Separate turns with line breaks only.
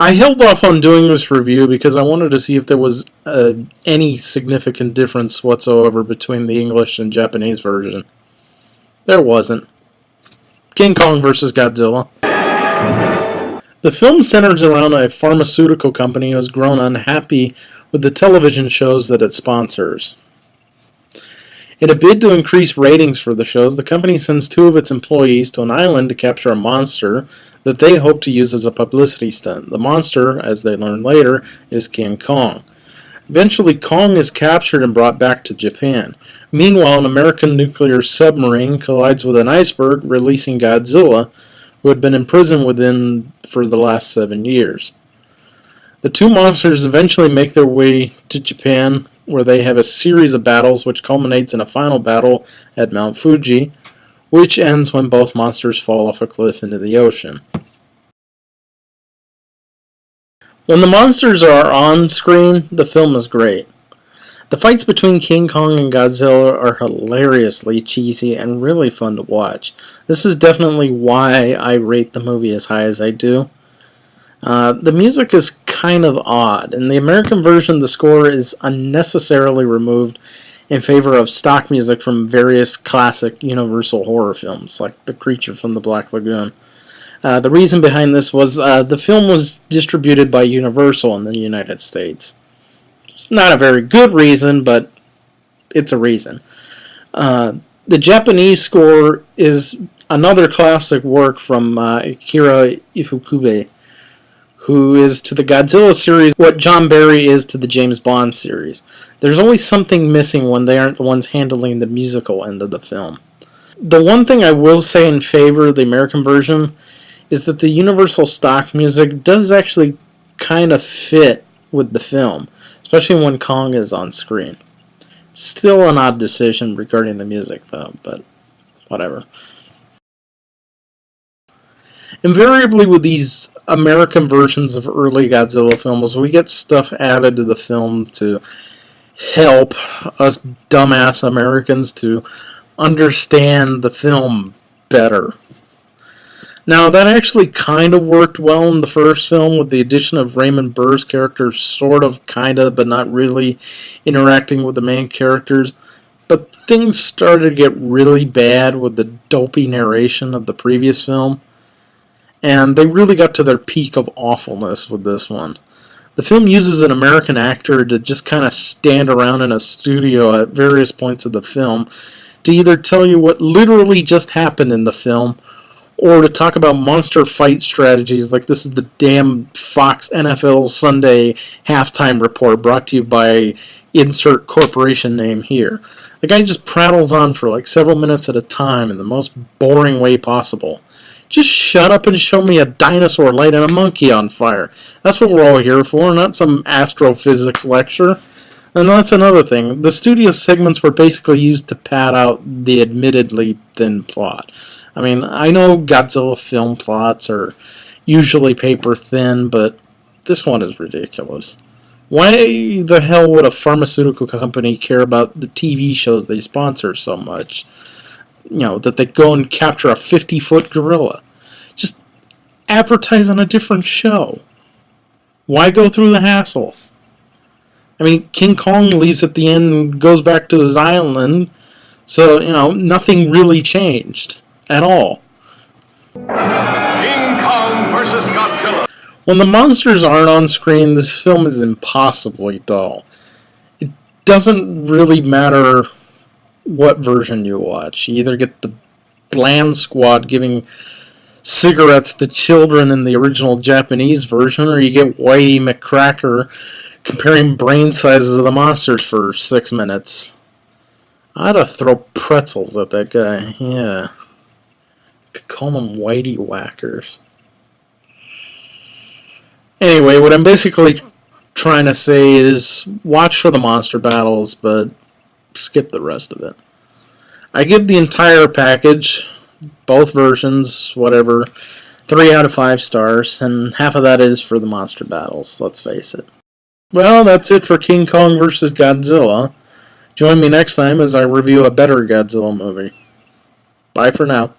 I held off on doing this review because I wanted to see if there was any significant difference whatsoever between the English and Japanese version. There wasn't. King Kong vs. Godzilla. The film centers around a pharmaceutical company who has grown unhappy with the television shows that it sponsors. In a bid to increase ratings for the shows, the company sends 2 of its employees to an island to capture a monster that they hope to use as a publicity stunt. The monster, as they learn later, is King Kong. Eventually, Kong is captured and brought back to Japan. Meanwhile, an American nuclear submarine collides with an iceberg, releasing Godzilla, who had been imprisoned within for the last 7 years. The 2 monsters eventually make their way to Japan, where they have a series of battles which culminates in a final battle at Mount Fuji, which ends when both monsters fall off a cliff into the ocean. When the monsters are on screen, the film is great. The fights between King Kong and Godzilla are hilariously cheesy and really fun to watch. This is definitely why I rate the movie as high as I do. The music is kind of odd. In the American version, the score is unnecessarily removed in favor of stock music from various classic Universal horror films, like The Creature from the Black Lagoon. The reason behind this was the film was distributed by Universal in the United States. It's not a very good reason, but it's a reason. The Japanese score is another classic work from Akira Ifukube, who is to the Godzilla series what John Barry is to the James Bond series. There's always something missing when they aren't the ones handling the musical end of the film. The one thing I will say in favor of the American version is that the Universal stock music does actually kind of fit with the film, especially when Kong is on screen. Still an odd decision regarding the music though, but whatever. Invariably with these American versions of early Godzilla films, we get stuff added to the film to help us dumbass Americans to understand the film better. Now, that actually kind of worked well in the first film with the addition of Raymond Burr's character sort of, kind of, but not really interacting with the main characters. But things started to get really bad with the dopey narration of the previous film. And they really got to their peak of awfulness with this one. The film uses an American actor to just kind of stand around in a studio at various points of the film to either tell you what literally just happened in the film, or to talk about monster fight strategies like this is the damn Fox NFL Sunday halftime report brought to you by insert corporation name here. The guy just prattles on for like several minutes at a time in the most boring way possible. Just shut up and show me a dinosaur lighting a monkey on fire. That's what we're all here for, not some astrophysics lecture. And that's another thing. The studio segments were basically used to pad out the admittedly thin plot. I mean, I know Godzilla film plots are usually paper thin, but this one is ridiculous. Why the hell would a pharmaceutical company care about the TV shows they sponsor so much? You know, that they go and capture a 50-foot gorilla. Just advertise on a different show. Why go through the hassle? I mean, King Kong leaves at the end and goes back to his island, so, nothing really changed at all.
King Kong vs. Godzilla.
When the monsters aren't on screen, this film is impossibly dull. It doesn't really matter what version you watch. You either get the bland squad giving cigarettes to children in the original Japanese version, or you get Whitey McCracker comparing brain sizes of the monsters for 6 minutes. I'd have throw pretzels at that guy, yeah. Could call them Whitey Whackers. Anyway, what I'm basically trying to say is watch for the monster battles, but skip the rest of it. I give the entire package, both versions, whatever, 3 out of 5 stars, and half of that is for the monster battles, let's face it. Well, that's it for King Kong vs. Godzilla. Join me next time as I review a better Godzilla movie. Bye for now.